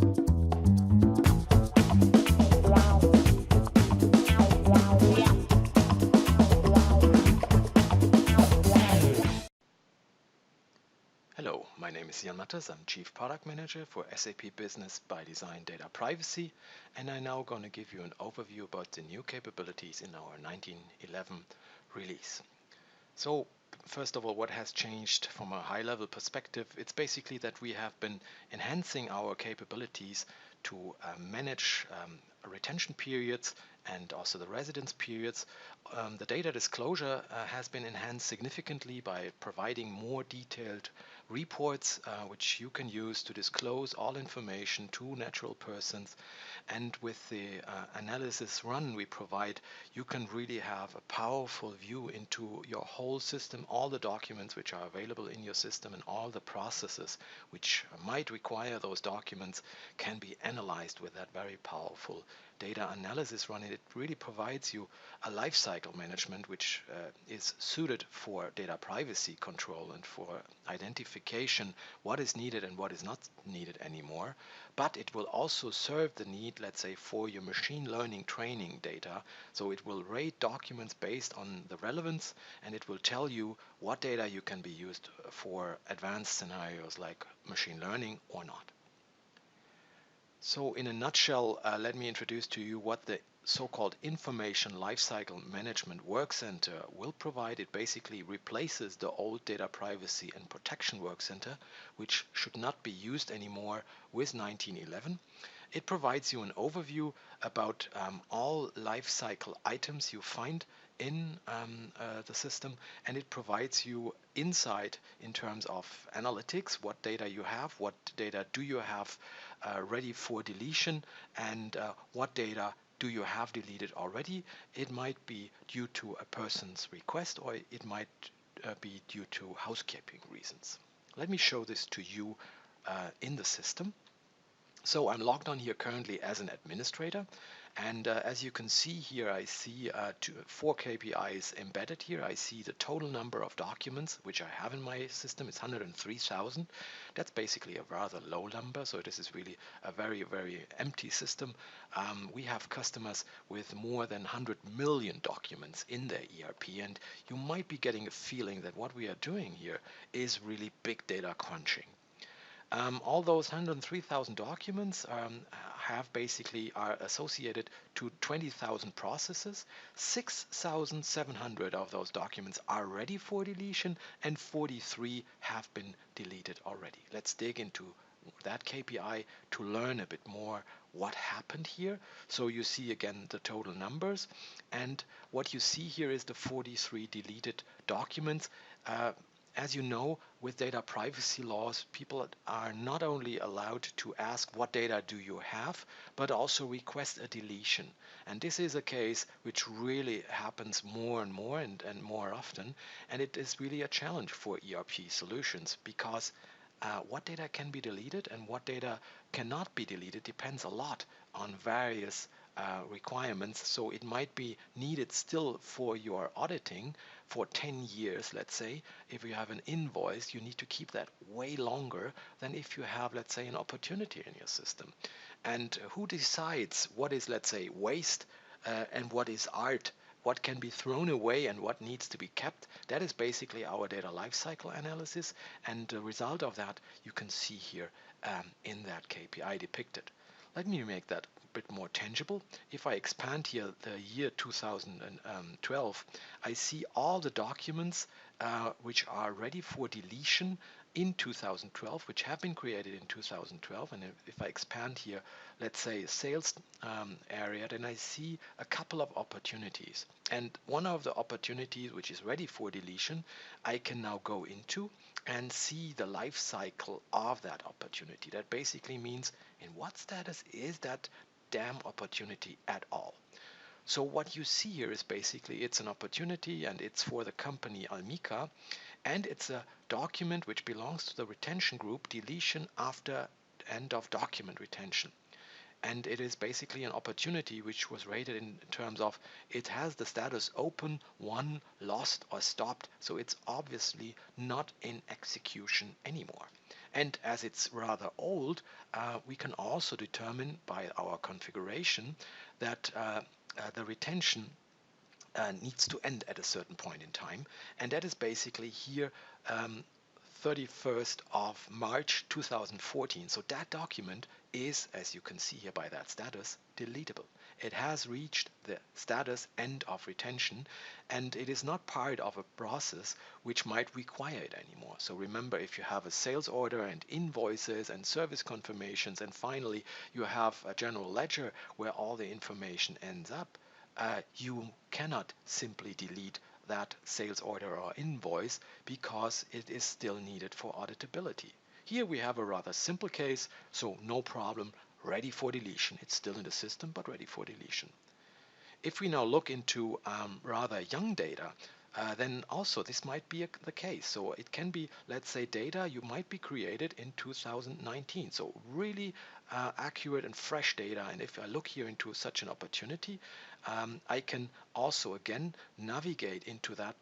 Hello, my name is Jan Mattes. I'm Chief Product Manager for SAP Business ByDesign Data Privacy, and I'm now going to give you an overview about the new capabilities in our 1911 release. So, first of all, what has changed from a high-level perspective? It's basically that we have been enhancing our capabilities to manage retention periods and also the residence periods. The data disclosure has been enhanced significantly by providing more detailed reports which you can use to disclose all information to natural persons. And with the analysis run we provide, you can really have a powerful view into your whole system, all the documents which are available in your system and all the processes which might require those documents can be analyzed with that very powerful data analysis run. It really provides you a lifecycle management which is suited for data privacy control and for identification what is needed and what is not needed anymore. But it will also serve the need, let's say, for your machine learning training data. So it will rate documents based on the relevance, and it will tell you what data you can be used for advanced scenarios like machine learning or not. So in a nutshell, let me introduce to you what the so-called Information Lifecycle Management Work Center will provide. It basically replaces the old Data Privacy and Protection Work Center, which should not be used anymore with 1911. It provides you an overview about all lifecycle items you find in the system, and it provides you insight in terms of analytics, what data you have, what data do you have ready for deletion, and what data do you have deleted already. It might be due to a person's request, or it might be due to housekeeping reasons. Let me show this to you in the system. So I'm logged on here currently as an administrator, and as you can see here, I see 4 KPIs embedded here. I see the total number of documents which I have in my system. It's 103,000. That's basically a rather low number, so this is really a very, very empty system. We have customers with more than 100 million documents in their ERP, and you might be getting a feeling that what we are doing here is really big data crunching. All those 103,000 documents are associated to 20,000 processes. 6,700 of those documents are ready for deletion, and 43 have been deleted already. Let's dig into that KPI to learn a bit more what happened here. So you see again the total numbers, and what you see here is the 43 deleted documents. As you know, with data privacy laws, people are not only allowed to ask what data do you have, but also request a deletion. And this is a case which really happens more and more and more often. And it is really a challenge for ERP solutions, because what data can be deleted and what data cannot be deleted depends a lot on various requirements. So it might be needed still for your auditing for 10 years, let's say. If you have an invoice, you need to keep that way longer than if you have, let's say, an opportunity in your system. And who decides what is, let's say, waste and what is art? What can be thrown away and what needs to be kept? That is basically our data lifecycle analysis, and the result of that you can see here in that KPI depicted. Let me make that a bit more tangible. If I expand here the year 2012, I see all the documents which are ready for deletion in 2012, which have been created in 2012. And if I expand here, let's say sales area, then I see a couple of opportunities. And one of the opportunities which is ready for deletion, I can now go into and see the life cycle of that opportunity. That basically means in what status is that damn opportunity at all. So what you see here is basically it's an opportunity, and it's for the company Almica, and it's a document which belongs to the retention group deletion after end of document retention. And it is basically an opportunity which was rated in terms of it has the status open, won, lost, or stopped. So it's obviously not in execution anymore. And as it's rather old, we can also determine by our configuration that the retention needs to end at a certain point in time. And that is basically here, 31st of March 2014. So that document is, as you can see here by that status, deletable. It has reached the status end of retention, and it is not part of a process which might require it anymore. So remember, if you have a sales order and invoices and service confirmations, and finally you have a general ledger where all the information ends up, you cannot simply delete that sales order or invoice because it is still needed for auditability. Here we have a rather simple case, so no problem, ready for deletion. It's still in the system, but ready for deletion. If we now look into rather young data, then also this might be the case. So it can be, let's say, data you might be created in 2019. So really accurate and fresh data. And if I look here into such an opportunity, I can also again navigate into that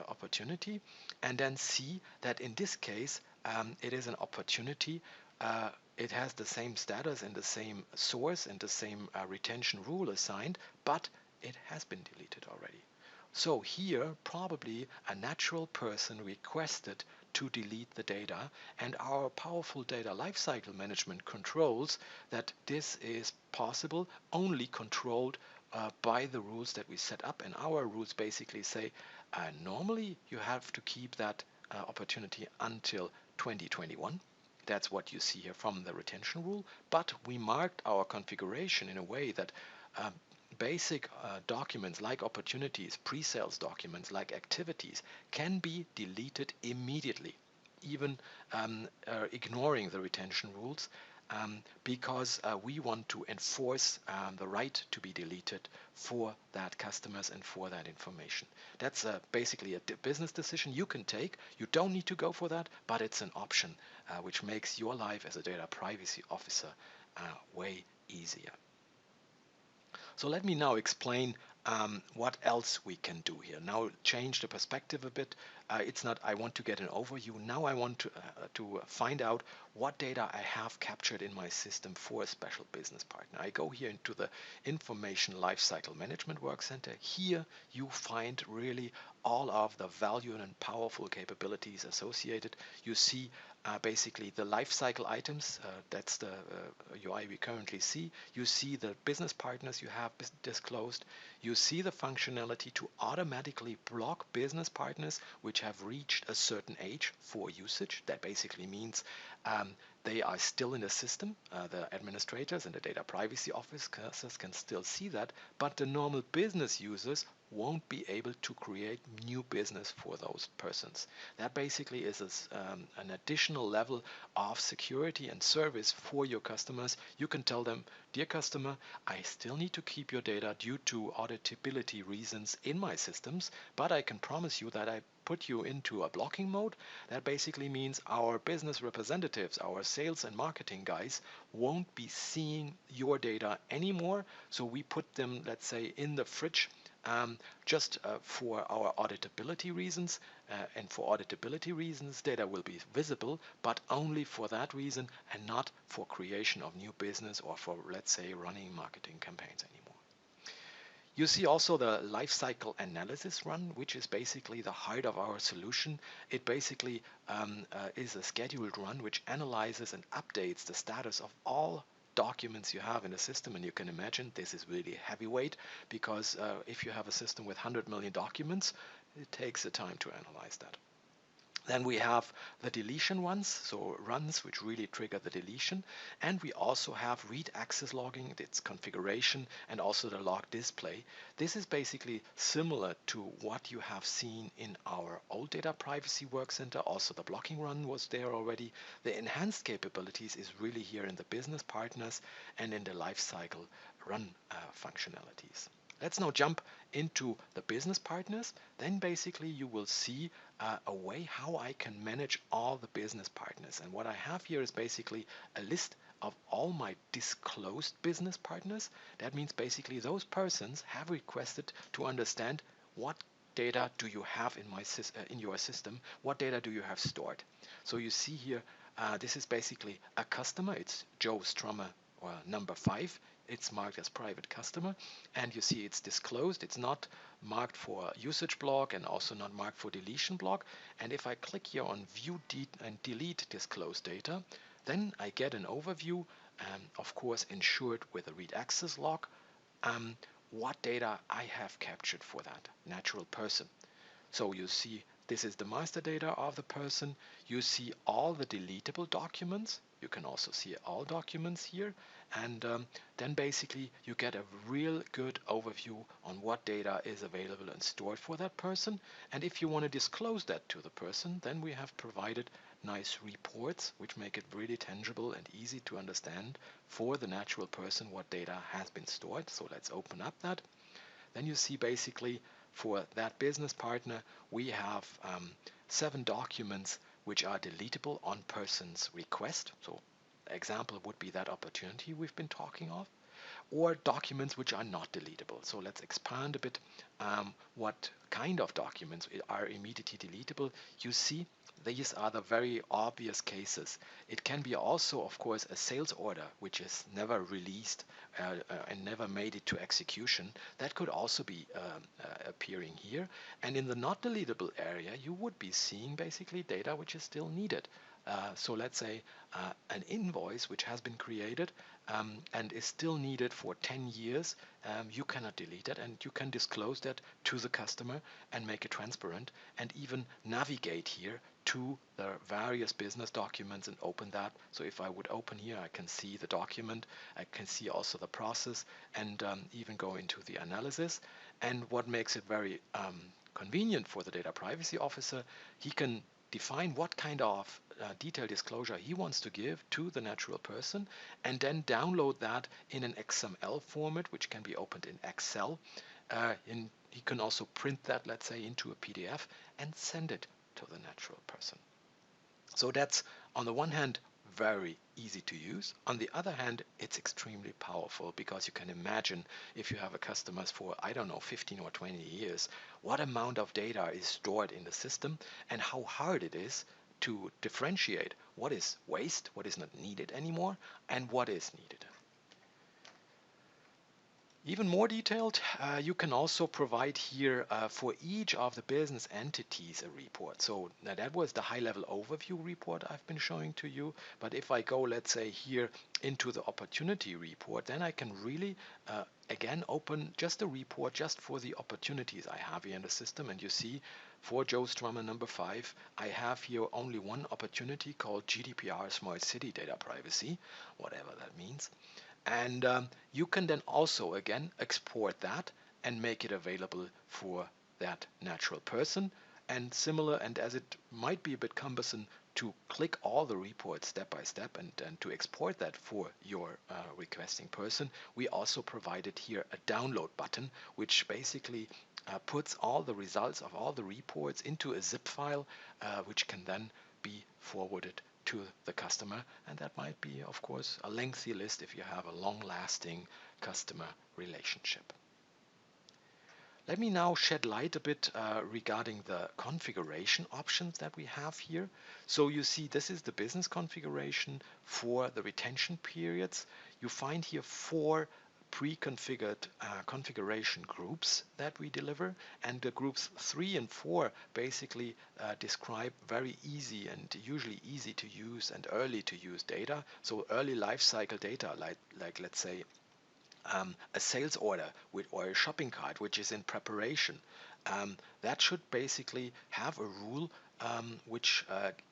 opportunity and then see that in this case it is an opportunity. It has the same status and the same source and the same retention rule assigned, but it has been deleted already. So here probably a natural person requested to delete the data, and our powerful data lifecycle management controls that this is possible, only controlled by the rules that we set up. And our rules basically say normally you have to keep that opportunity until 2021. That's what you see here from the retention rule, but we marked our configuration in a way that basic documents like opportunities, pre-sales documents like activities can be deleted immediately, even ignoring the retention rules, because we want to enforce the right to be deleted for that customers and for that information. That's basically a business decision you can take. You don't need to go for that, but it's an option which makes your life as a data privacy officer way easier. So let me now explain what else we can do here. Now change the perspective a bit. It's not I want to get an overview. Now I want to find out what data I have captured in my system for a special business partner. I go here into the Information Lifecycle Management Work Center. Here you find really all of the value and powerful capabilities associated. You see basically the lifecycle items, that's the UI we currently see. You see the business partners you have disclosed. You see the functionality to automatically block business partners which have reached a certain age for usage. That basically means they are still in the system. The administrators and the data privacy officers can still see that, but the normal business users won't be able to create new business for those persons. That basically is an additional level of security and service for your customers. You can tell them, dear customer, I still need to keep your data due to auditability reasons in my systems, but I can promise you that I put you into a blocking mode. That basically means our business representatives, our sales and marketing guys, won't be seeing your data anymore. So we put them, let's say, in the fridge just for our auditability reasons. And for auditability reasons, data will be visible, but only for that reason and not for creation of new business or for, let's say, running marketing campaigns anymore. You see also the lifecycle analysis run, which is basically the heart of our solution. It basically is a scheduled run which analyzes and updates the status of all documents you have in the system. And you can imagine this is really heavyweight, because if you have a system with 100 million documents, it takes the time to analyze that. Then we have the deletion runs, so runs which really trigger the deletion. And we also have read access logging, its configuration, and also the log display. This is basically similar to what you have seen in our old data privacy work center. Also the blocking run was there already. The enhanced capabilities is really here in the business partners and in the lifecycle run functionalities. Let's now jump into the business partners. Then basically you will see a way how I can manage all the business partners. And what I have here is basically a list of all my disclosed business partners. That means basically those persons have requested to understand what data do you have in your system, what data do you have stored. So you see here This is basically a customer. It's Joe Strummer number 5. It's marked as private customer, and you see it's disclosed. It's not marked for usage block and also not marked for deletion block. And if I click here on view and delete disclosed data, then I get an overview, of course ensured with a read access log, what data I have captured for that natural person. So you see this is the master data of the person. You see all the deletable documents. You can also see all documents here. And then basically you get a real good overview on what data is available and stored for that person. And if you want to disclose that to the person, then we have provided nice reports which make it really tangible and easy to understand for the natural person what data has been stored. So let's open up that. Then you see basically for that business partner, we have 7 documents which are deletable on person's request. So example would be that opportunity we've been talking of, or documents which are not deletable. So let's expand a bit what kind of documents are immediately deletable. You see, these are the very obvious cases. It can be also, of course, a sales order which is never released and never made it to execution. That could also be appearing here. And in the not deletable area, you would be seeing basically data which is still needed. So let's say an invoice which has been created and is still needed for 10 years, you cannot delete it, and you can disclose that to the customer and make it transparent and even navigate here to the various business documents and open that. So if I would open here, I can see the document, I can see also the process, and even go into the analysis. And what makes it very convenient for the data privacy officer, he can define what kind of detailed disclosure he wants to give to the natural person, and then download that in an XML format, which can be opened in Excel. He can also print that, let's say, into a PDF and send it to the natural person. So that's, on the one hand, very easy to use. On the other hand, it's extremely powerful, because you can imagine if you have a customer for, I don't know, 15 or 20 years, what amount of data is stored in the system and how hard it is to differentiate what is waste, what is not needed anymore, and what is needed. Even more detailed, you can also provide here for each of the business entities a report. So now that was the high-level overview report I've been showing to you. But if I go, let's say, here into the opportunity report, then I can really, again, open just a report just for the opportunities I have here in the system. And you see, for Joe Strummer number 5, I have here only one opportunity called GDPR Smart City Data Privacy, whatever that means. And you can then also, again, export that and make it available for that natural person. And similar, and as it might be a bit cumbersome to click all the reports step by step and to export that for your requesting person, we also provided here a download button, which basically puts all the results of all the reports into a zip file, which can then be forwarded to the customer. And that might be, of course, a lengthy list if you have a long-lasting customer relationship. Let me now shed light a bit regarding the configuration options that we have here. So you see, this is the business configuration for the retention periods. You find here 4 pre-configured configuration groups that we deliver, and the groups 3 and 4 basically describe very easy and usually easy to use and early to use data. So early life cycle data, like let's say a sales order or a shopping cart which is in preparation, that should basically have a rule which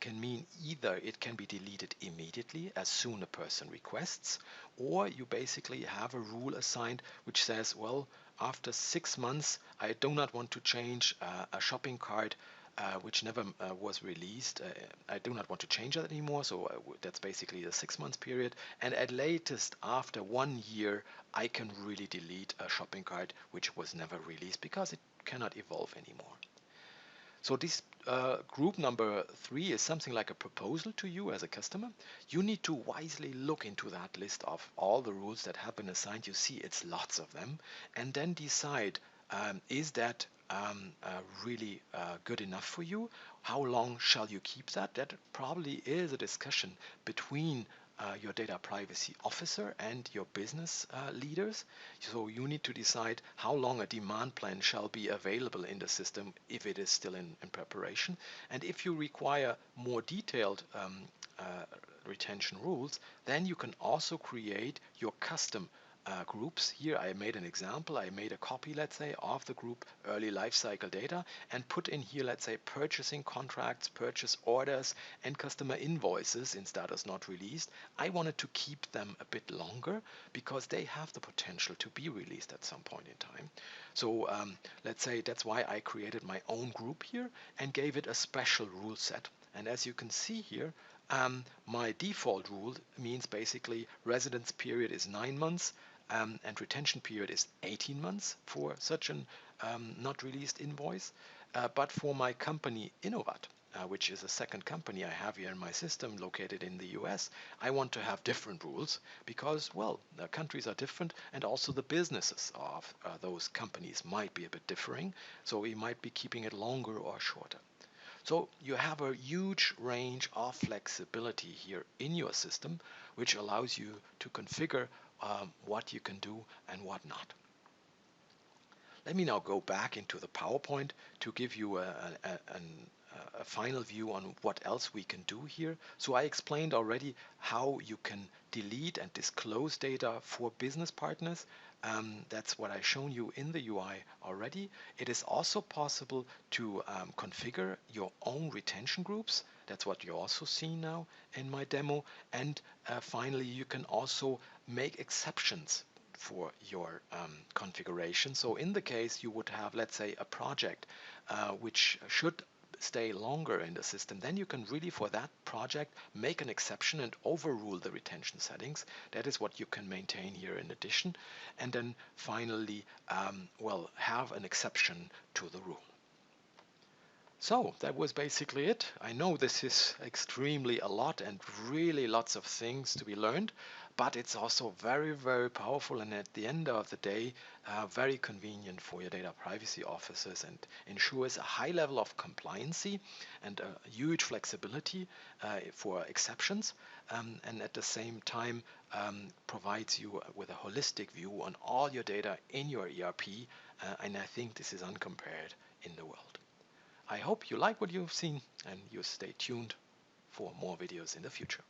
can mean either it can be deleted immediately as soon a person requests, or you basically have a rule assigned which says, well, after 6 months I do not want to change a shopping cart which never was released. I do not want to change that anymore, so that's basically the 6 months period. And at latest, after 1 year, I can really delete a shopping cart which was never released because it cannot evolve anymore. So this group number 3 is something like a proposal to you as a customer. You need to wisely look into that list of all the rules that have been assigned. You see it's lots of them, and then decide, is that really good enough for you? How long shall you keep that? That probably is a discussion between your data privacy officer and your business leaders. So you need to decide how long a demand plan shall be available in the system if it is still in preparation. And if you require more detailed retention rules, then you can also create your custom groups. Here I made an example. I made a copy, let's say, of the group early life cycle data and put in here, let's say, purchasing contracts, purchase orders, and customer invoices in status not released. I wanted to keep them a bit longer because they have the potential to be released at some point in time. So let's say that's why I created my own group here and gave it a special rule set. And as you can see here, my default rule means basically residence period is 9 months, and retention period is 18 months for such an not released invoice. But for my company Innovat, which is a second company I have here in my system located in the US, I want to have different rules because, well, the countries are different and also the businesses of those companies might be a bit differing. So we might be keeping it longer or shorter. So you have a huge range of flexibility here in your system, which allows you to configure what you can do and what not. Let me now go back into the PowerPoint to give you a final view on what else we can do here. So I explained already how you can delete and disclose data for business partners. That's what I've shown you in the UI already. It is also possible to configure your own retention groups. That's what you also see now in my demo. And finally, you can also make exceptions for your configuration. So in the case you would have, let's say, a project which should stay longer in the system, then you can really for that project make an exception and overrule the retention settings. That is what you can maintain here in addition. And then finally, well, have an exception to the rule. So that was basically it. I know this is extremely a lot and really lots of things to be learned, but it's also very, very powerful and at the end of the day, very convenient for your data privacy officers and ensures a high level of compliancy and a huge flexibility for exceptions, and at the same time provides you with a holistic view on all your data in your ERP, and I think this is uncompared in the world. I hope you like what you've seen and you stay tuned for more videos in the future.